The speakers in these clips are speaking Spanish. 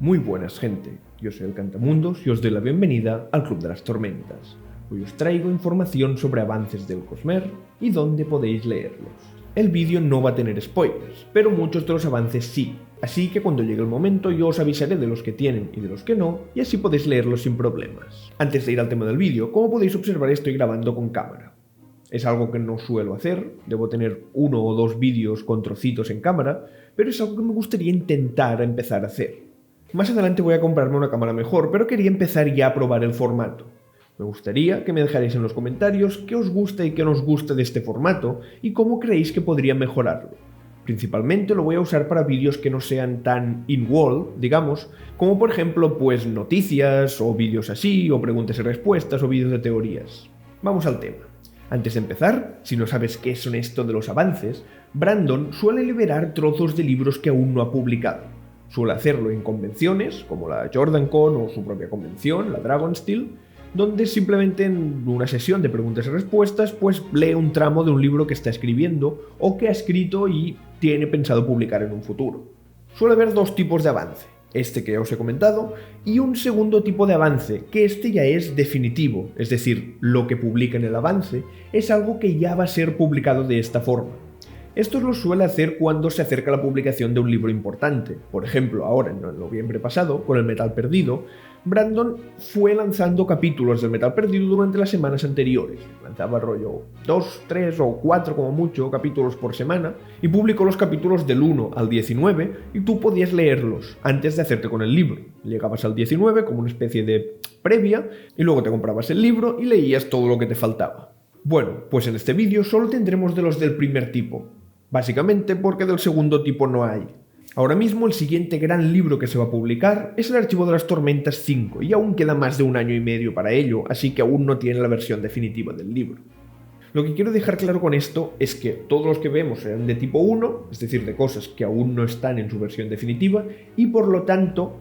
Muy buenas, gente. Yo soy el Cantamundos y os doy la bienvenida al Club de las Tormentas. Hoy os traigo información sobre avances del Cosmer y dónde podéis leerlos. El vídeo no va a tener spoilers, pero muchos de los avances sí, así que cuando llegue el momento yo os avisaré de los que tienen y de los que no, y así podéis leerlos sin problemas. Antes de ir al tema del vídeo, como podéis observar estoy grabando con cámara. Es algo que no suelo hacer, debo tener 1 o 2 vídeos con trocitos en cámara, pero es algo que me gustaría intentar empezar a hacer. Más adelante voy a comprarme una cámara mejor, pero quería empezar ya a probar el formato. Me gustaría que me dejarais en los comentarios qué os gusta y qué no os gusta de este formato y cómo creéis que podría mejorarlo. Principalmente lo voy a usar para vídeos que no sean tan in-wall, digamos, como por ejemplo pues noticias o vídeos así, o preguntas y respuestas o vídeos de teorías. Vamos al tema. Antes de empezar, si no sabes qué son esto de los avances, Brandon suele liberar trozos de libros que aún no ha publicado. Suele hacerlo en convenciones, como la JordanCon o su propia convención, la Dragonsteel, donde simplemente en una sesión de preguntas y respuestas, pues lee un tramo de un libro que está escribiendo o que ha escrito y tiene pensado publicar en un futuro. Suele haber 2 tipos de avance, este que ya os he comentado, y un segundo tipo de avance, que este ya es definitivo, es decir, lo que publica en el avance es algo que ya va a ser publicado de esta forma. Esto lo suele hacer cuando se acerca la publicación de un libro importante. Por ejemplo, ahora en noviembre pasado, con el Metal Perdido, Brandon fue lanzando capítulos del Metal Perdido durante las semanas anteriores. Lanzaba rollo 2, 3 o 4 como mucho capítulos por semana y publicó los capítulos del 1 al 19 y tú podías leerlos antes de hacerte con el libro. Llegabas al 19 como una especie de previa y luego te comprabas el libro y leías todo lo que te faltaba. Bueno, pues en este vídeo solo tendremos de los del primer tipo. Básicamente porque del segundo tipo no hay. Ahora mismo el siguiente gran libro que se va a publicar es el Archivo de las Tormentas 5 y aún queda más de 1 año y medio para ello, así que aún no tiene la versión definitiva del libro. Lo que quiero dejar claro con esto es que todos los que vemos serán de tipo 1, es decir, de cosas que aún no están en su versión definitiva, y por lo tanto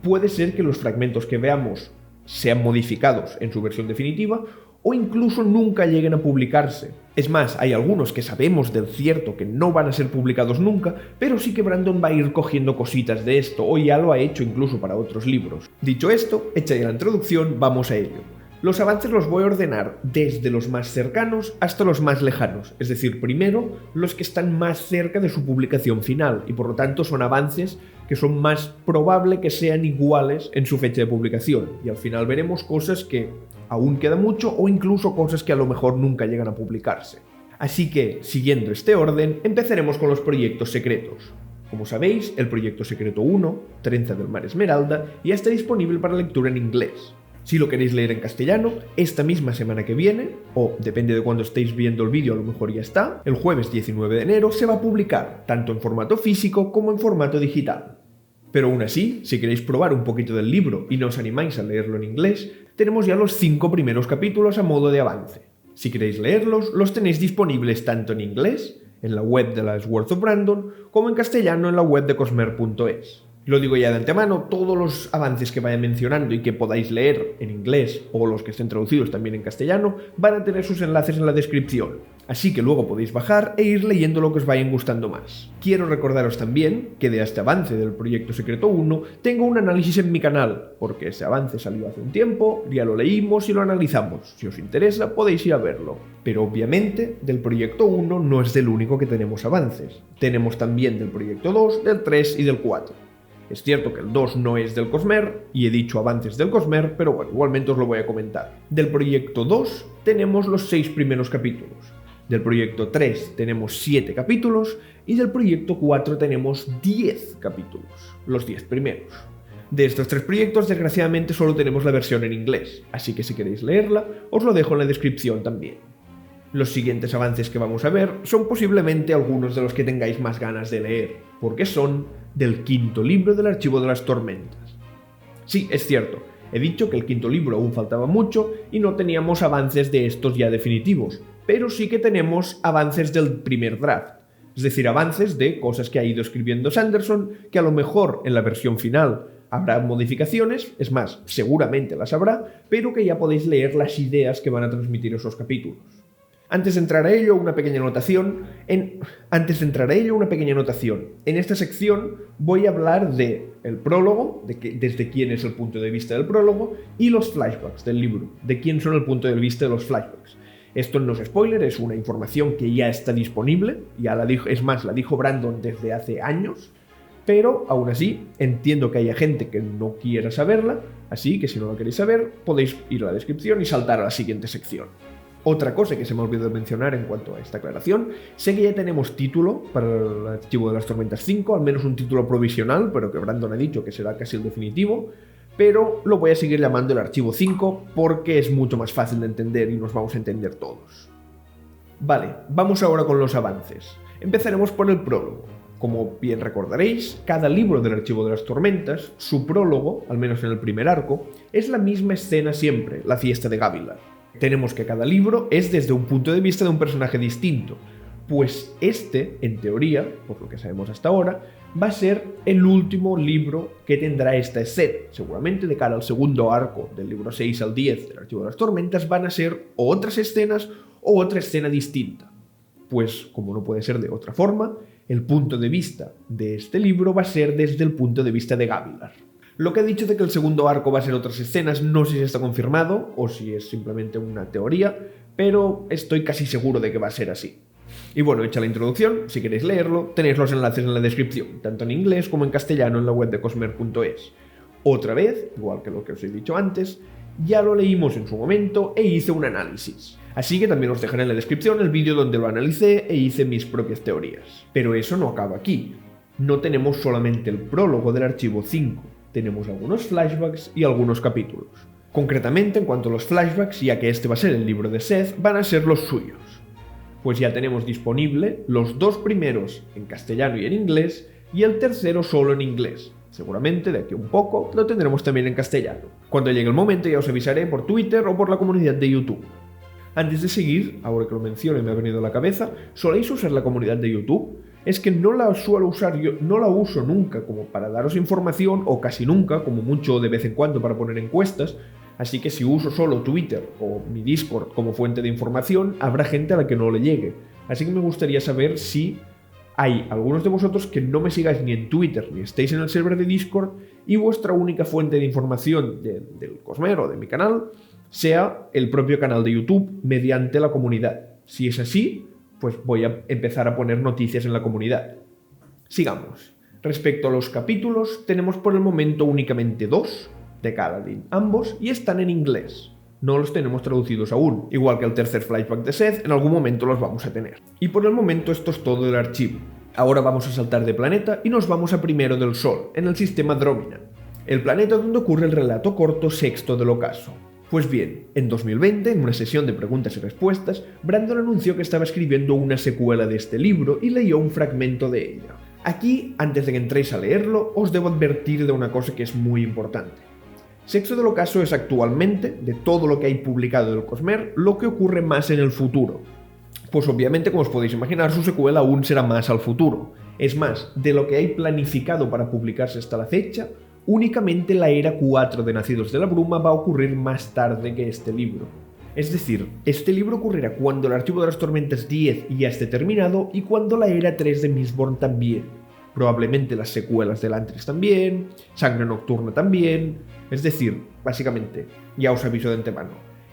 puede ser que los fragmentos que veamos sean modificados en su versión definitiva o incluso nunca lleguen a publicarse. Es más, hay algunos que sabemos del cierto que no van a ser publicados nunca, pero sí que Brandon va a ir cogiendo cositas de esto, o ya lo ha hecho incluso para otros libros. Dicho esto, hecha ya la introducción, vamos a ello. Los avances los voy a ordenar desde los más cercanos hasta los más lejanos, es decir, primero los que están más cerca de su publicación final, y por lo tanto son avances que son más probable que sean iguales en su fecha de publicación, y al final veremos cosas que aún queda mucho o incluso cosas que a lo mejor nunca llegan a publicarse. Así que, siguiendo este orden, empezaremos con los proyectos secretos. Como sabéis, el proyecto secreto 1, Trenza del Mar Esmeralda, ya está disponible para lectura en inglés. Si lo queréis leer en castellano, esta misma semana que viene, o depende de cuando estéis viendo el vídeo, a lo mejor ya está, el jueves 19 de enero se va a publicar, tanto en formato físico como en formato digital. Pero aún así, si queréis probar un poquito del libro y no os animáis a leerlo en inglés, tenemos ya los 5 primeros capítulos a modo de avance. Si queréis leerlos, los tenéis disponibles tanto en inglés, en la web de la Swords of Brandon, como en castellano en la web de cosmer.es. Lo digo ya de antemano, todos los avances que vaya mencionando y que podáis leer en inglés o los que estén traducidos también en castellano van a tener sus enlaces en la descripción, así que luego podéis bajar e ir leyendo lo que os vayan gustando más. Quiero recordaros también que de este avance del Proyecto Secreto 1 tengo un análisis en mi canal, porque ese avance salió hace un tiempo, ya lo leímos y lo analizamos. Si os interesa podéis ir a verlo. Pero obviamente del Proyecto 1 no es del único que tenemos avances. Tenemos también del Proyecto 2, del 3 y del 4. Es cierto que el 2 no es del Cosmer, y he dicho avances del Cosmer, pero bueno, igualmente os lo voy a comentar. Del proyecto 2 tenemos los 6 primeros capítulos. Del proyecto 3 tenemos 7 capítulos, y del proyecto 4 tenemos 10 capítulos, los 10 primeros. De estos 3 proyectos, desgraciadamente, solo tenemos la versión en inglés, así que si queréis leerla, os lo dejo en la descripción también. Los siguientes avances que vamos a ver son posiblemente algunos de los que tengáis más ganas de leer, porque son del 5º libro del Archivo de las Tormentas. Sí, es cierto, he dicho que el 5º libro aún faltaba mucho y no teníamos avances de estos ya definitivos, pero sí que tenemos avances del primer draft, es decir, avances de cosas que ha ido escribiendo Sanderson, que a lo mejor en la versión final habrá modificaciones, es más, seguramente las habrá, pero que ya podéis leer las ideas que van a transmitir esos capítulos. Antes de entrar a ello, una pequeña anotación. En esta sección voy a hablar del prólogo, desde quién es el punto de vista del prólogo, y los flashbacks del libro, de quién son el punto de vista de los flashbacks. Esto no es spoiler, es una información que ya está disponible, la dijo Brandon desde hace años, pero aún así entiendo que haya gente que no quiera saberla, así que si no la queréis saber, podéis ir a la descripción y saltar a la siguiente sección. Otra cosa que se me olvidó mencionar en cuanto a esta aclaración, sé que ya tenemos título para el Archivo de las Tormentas 5, al menos un título provisional, pero que Brandon ha dicho que será casi el definitivo, pero lo voy a seguir llamando el Archivo 5 porque es mucho más fácil de entender y nos vamos a entender todos. Vale, vamos ahora con los avances. Empezaremos por el prólogo. Como bien recordaréis, cada libro del Archivo de las Tormentas, su prólogo, al menos en el primer arco, es la misma escena siempre, la fiesta de Gavilar. Tenemos que cada libro es desde un punto de vista de un personaje distinto, pues este, en teoría, por lo que sabemos hasta ahora, va a ser el último libro que tendrá esta escena. Seguramente de cara al segundo arco, del libro 6 al 10 del Archivo de las Tormentas, van a ser otras escenas o otra escena distinta. Pues, como no puede ser de otra forma, el punto de vista de este libro va a ser desde el punto de vista de Gavilar. Lo que ha dicho de que el segundo arco va a ser otras escenas, no sé si está confirmado o si es simplemente una teoría, pero estoy casi seguro de que va a ser así. Y bueno, hecha la introducción, si queréis leerlo, tenéis los enlaces en la descripción, tanto en inglés como en castellano en la web de cosmer.es. Otra vez, igual que lo que os he dicho antes, ya lo leímos en su momento e hice un análisis. Así que también os dejaré en la descripción el vídeo donde lo analicé e hice mis propias teorías. Pero eso no acaba aquí. No tenemos solamente el prólogo del Archivo 5. Tenemos algunos flashbacks y algunos capítulos. Concretamente, en cuanto a los flashbacks, ya que este va a ser el libro de Seth, van a ser los suyos. Pues ya tenemos disponible los dos primeros en castellano y en inglés, y el tercero solo en inglés. Seguramente de aquí a un poco lo tendremos también en castellano. Cuando llegue el momento ya os avisaré por Twitter o por la comunidad de YouTube. Antes de seguir, ahora que lo menciono y me ha venido a la cabeza, ¿soléis usar la comunidad de YouTube? Es que no la suelo usar yo, no la uso nunca como para daros información o casi nunca, como mucho de vez en cuando para poner encuestas, así que si uso solo Twitter o mi Discord como fuente de información, habrá gente a la que no le llegue. Así que me gustaría saber si hay algunos de vosotros que no me sigáis ni en Twitter ni estéis en el server de Discord y vuestra única fuente de información del Cosmer o de mi canal sea el propio canal de YouTube mediante la comunidad. Si es así, pues voy a empezar a poner noticias en la comunidad. Sigamos. Respecto a los capítulos, tenemos por el momento únicamente 2 de Kaladin, ambos, y están en inglés. No los tenemos traducidos aún, igual que el tercer flashback de Seth, en algún momento los vamos a tener. Y por el momento esto es todo del archivo. Ahora vamos a saltar de planeta y nos vamos a Primero del Sol, en el sistema Dromina, el planeta donde ocurre el relato corto Sexto del Ocaso. Pues bien, en 2020, en una sesión de preguntas y respuestas, Brandon anunció que estaba escribiendo una secuela de este libro y leyó un fragmento de ella. Aquí, antes de que entréis a leerlo, os debo advertir de una cosa que es muy importante. Sexto del Ocaso es actualmente, de todo lo que hay publicado del Cosmer, lo que ocurre más en el futuro. Pues obviamente, como os podéis imaginar, su secuela aún será más al futuro. Es más, de lo que hay planificado para publicarse hasta la fecha, únicamente la Era 4 de Nacidos de la Bruma va a ocurrir más tarde que este libro. Es decir, este libro ocurrirá cuando el Archivo de las Tormentas 10 ya esté terminado y cuando la Era 3 de Mistborn también. Probablemente las secuelas de Elantris también, Sangre Nocturna también. Es decir, básicamente, ya os aviso de antemano,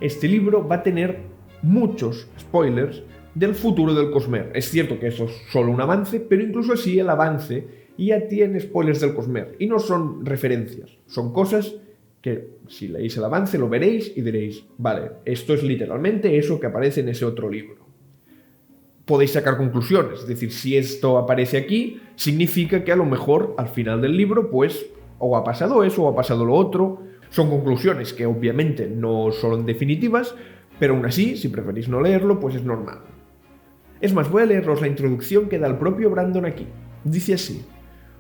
este libro va a tener muchos spoilers del futuro del Cosmer. Es cierto que eso es solo un avance, pero incluso así el avance ya tiene spoilers del Cosmer, y no son referencias, son cosas que si leéis el avance lo veréis y diréis, vale, esto es literalmente eso que aparece en ese otro libro. Podéis sacar conclusiones, es decir, si esto aparece aquí, significa que a lo mejor al final del libro, pues, o ha pasado eso o ha pasado lo otro. Son conclusiones que obviamente no son definitivas, pero aún así, si preferís no leerlo, pues es normal. Es más, voy a leeros la introducción que da el propio Brandon aquí. Dice así: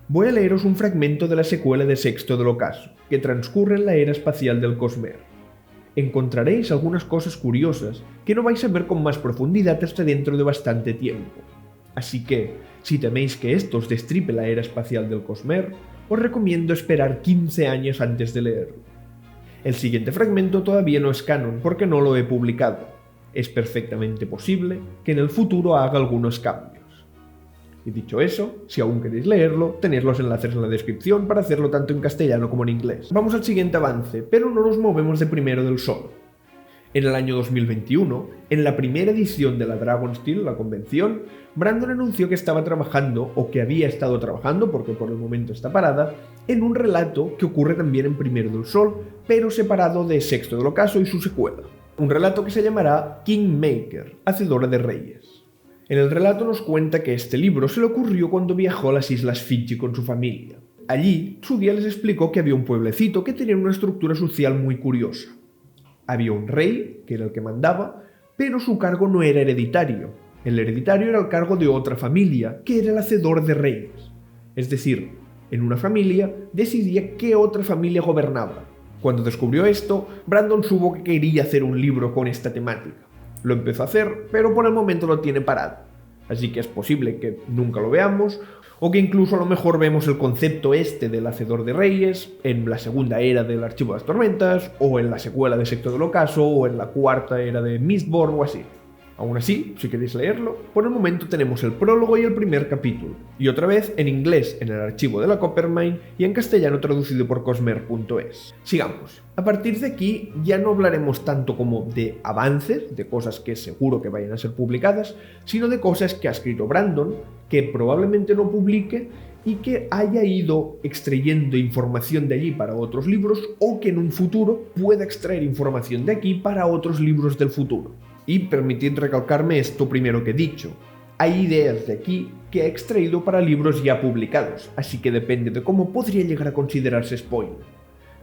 voy a leeros un fragmento de la secuela de Sexto del Ocaso, que transcurre en la era espacial del Cosmer. Encontraréis algunas cosas curiosas que no vais a ver con más profundidad hasta dentro de bastante tiempo. Así que, si teméis que esto os destripe la era espacial del Cosmer, os recomiendo esperar 15 años antes de leerlo. El siguiente fragmento todavía no es canon porque no lo he publicado. es perfectamente posible que en el futuro haga algunos cambios. Y dicho eso, si aún queréis leerlo, tenéis los enlaces en la descripción para hacerlo tanto en castellano como en inglés. Vamos al siguiente avance, pero no nos movemos de primero del sol. En el año 2021, en la primera edición de la Dragonsteel, la convención, Brandon anunció que estaba trabajando, o que había estado trabajando, porque por el momento está parada, en un relato que ocurre también en Primero del Sol, pero separado de Sexto del Ocaso y su secuela. Un relato que se llamará Kingmaker, Hacedora de Reyes. En el relato nos cuenta que este libro se le ocurrió cuando viajó a las Islas Fiji con su familia. Allí, su guía les explicó que había un pueblecito que tenía una estructura social muy curiosa. Había un rey, que era el que mandaba, pero su cargo no era hereditario. El hereditario era el cargo de otra familia, que era el hacedor de reyes. Es decir, en una familia decidía qué otra familia gobernaba. Cuando descubrió esto, Brandon supo que quería hacer un libro con esta temática. Lo empezó a hacer, pero por el momento lo tiene parado. Así que es posible que nunca lo veamos, o que incluso a lo mejor vemos el concepto este del Hacedor de Reyes en la segunda era del Archivo de las Tormentas, o en la secuela de Secto del Ocaso, o en la cuarta era de Mistborn o así. Aún así, si queréis leerlo, por el momento tenemos el prólogo y el primer capítulo, y otra vez en inglés en el archivo de la Coppermine y en castellano traducido por cosmer.es. Sigamos. A partir de aquí ya no hablaremos tanto como de avances, de cosas que seguro que vayan a ser publicadas, sino de cosas que ha escrito Brandon, que probablemente no publique y que haya ido extrayendo información de allí para otros libros, o que en un futuro pueda extraer información de aquí para otros libros del futuro. Y permitid recalcarme esto primero que he dicho. Hay ideas de aquí que he extraído para libros ya publicados, así que depende de cómo podría llegar a considerarse spoiler.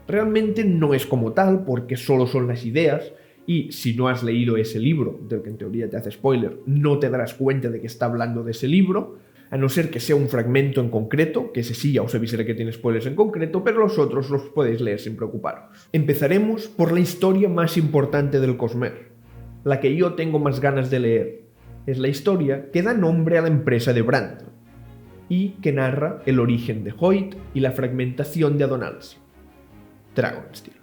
Realmente no es como tal, porque solo son las ideas, y si no has leído ese libro, del que en teoría te hace spoiler, no te darás cuenta de que está hablando de ese libro, a no ser que sea un fragmento en concreto, que ese sí ya os avisaré que tiene spoilers en concreto, pero los otros los podéis leer sin preocuparos. Empezaremos por la historia más importante del Cosmer, la que yo tengo más ganas de leer. Es la historia que da nombre a la empresa de Brandon, y que narra el origen de Hoyt y la fragmentación de Adonals. Dragonsteel.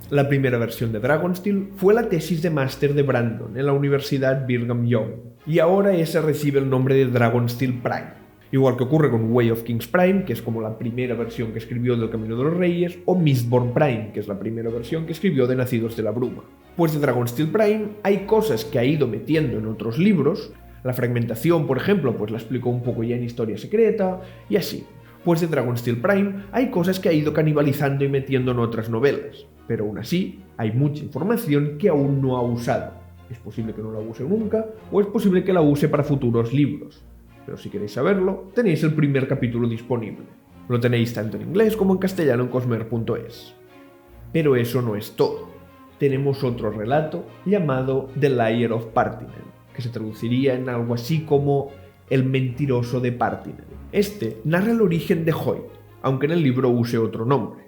La primera versión de Dragonsteel fue la tesis de máster de Brandon en la Universidad Brigham Young, y ahora esa recibe el nombre de Dragonsteel Prime. Igual que ocurre con Way of Kings Prime, que es como la primera versión que escribió del Camino de los Reyes, o Mistborn Prime, que es la primera versión que escribió de Nacidos de la Bruma. Pues de Dragonsteel Prime hay cosas que ha ido metiendo en otros libros. La fragmentación, por ejemplo, pues la explicó un poco ya en Historia Secreta, y así. Pues de Dragonsteel Prime hay cosas que ha ido canibalizando y metiendo en otras novelas, pero aún así hay mucha información que aún no ha usado. Es posible que no la use nunca, o es posible que la use para futuros libros. Pero si queréis saberlo, tenéis el primer capítulo disponible. Lo tenéis tanto en inglés como en castellano en cosmer.es. Pero eso no es todo. Tenemos otro relato llamado The Liar of Partinel, que se traduciría en algo así como El mentiroso de Partinel. Este narra el origen de Hoyt, aunque en el libro use otro nombre.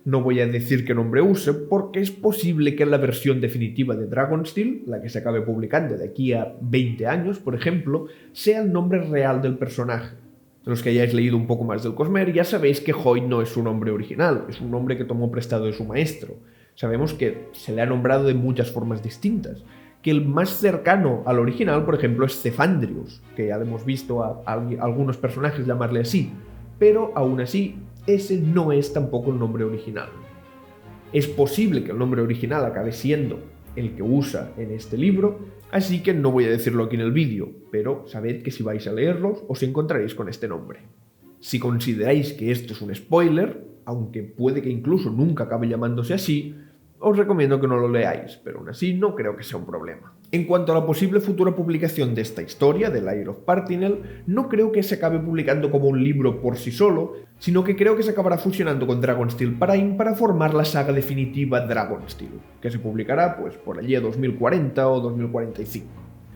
No voy a decir qué nombre use, porque es posible que en la versión definitiva de Dragonsteel, la que se acabe publicando de aquí a 20 años, por ejemplo, sea el nombre real del personaje. Los que hayáis leído un poco más del Cosmer ya sabéis que Hoyt no es su nombre original, es un nombre que tomó prestado de su maestro. Sabemos que se le ha nombrado de muchas formas distintas, que el más cercano al original, por ejemplo, es Zefandrius, que ya hemos visto a algunos personajes llamarle así, pero aún así ese no es tampoco el nombre original. Es posible que el nombre original acabe siendo el que usa en este libro, así que no voy a decirlo aquí en el vídeo, pero sabed que si vais a leerlos os encontraréis con este nombre. Si consideráis que esto es un spoiler, aunque puede que incluso nunca acabe llamándose así, os recomiendo que no lo leáis, pero aún así no creo que sea un problema. En cuanto a la posible futura publicación de esta historia, de Liar of Partinel, no creo que se acabe publicando como un libro por sí solo, sino que creo que se acabará fusionando con Dragonsteel Prime para formar la saga definitiva Dragonsteel, que se publicará pues por allí a 2040 o 2045.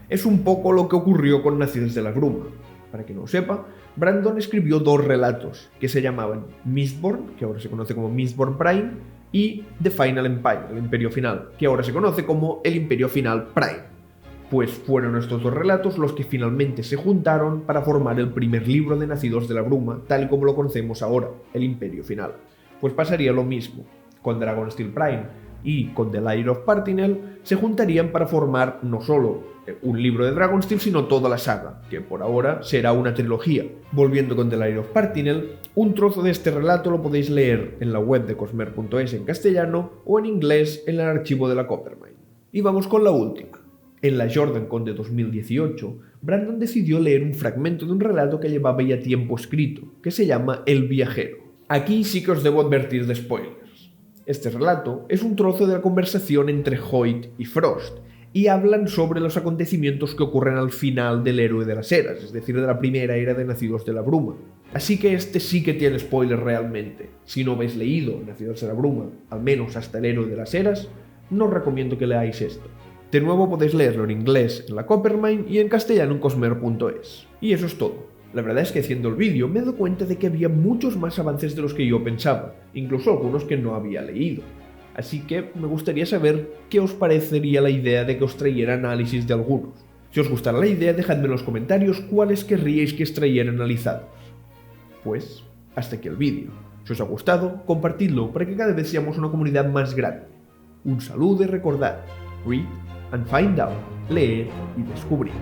Es un poco lo que ocurrió con Nacidos de la Bruma. Para quien no lo sepa, Brandon escribió dos relatos que se llamaban Mistborn, que ahora se conoce como Mistborn Prime, y The Final Empire, el Imperio Final, que ahora se conoce como el Imperio Final Prime. Pues fueron estos dos relatos los que finalmente se juntaron para formar el primer libro de Nacidos de la Bruma, tal y como lo conocemos ahora, el Imperio Final. Pues pasaría lo mismo con Dragonsteel Prime. y con The Light of Partinel se juntarían para formar no solo un libro de Dragonsteel, sino toda la saga, que por ahora será una trilogía. Volviendo con The Light of Partinel, un trozo de este relato lo podéis leer en la web de cosmer.es en castellano o en inglés en el archivo de la Coppermine. Y vamos con la última. En la JordanCon de 2018, Brandon decidió leer un fragmento de un relato que llevaba ya tiempo escrito, que se llama El viajero. Aquí sí que os debo advertir de spoilers. Este relato es un trozo de la conversación entre Hoyt y Frost, y hablan sobre los acontecimientos que ocurren al final del Héroe de las Eras, es decir, de la primera era de Nacidos de la Bruma. Así que este sí que tiene spoilers realmente. Si no habéis leído Nacidos de la Bruma, al menos hasta el Héroe de las Eras, no os recomiendo que leáis esto. De nuevo podéis leerlo en inglés en la Coppermine y en castellano en cosmer.es. Y eso es todo. La verdad es que haciendo el vídeo me he dado cuenta de que había muchos más avances de los que yo pensaba, incluso algunos que no había leído. Así que me gustaría saber qué os parecería la idea de que os trayera análisis de algunos. Si os gustara la idea, dejadme en los comentarios cuáles querríais que os trayera analizados. Pues, hasta aquí el vídeo. Si os ha gustado, compartidlo para que cada vez seamos una comunidad más grande. Un saludo y recordad, read and find out, leer y descubrir.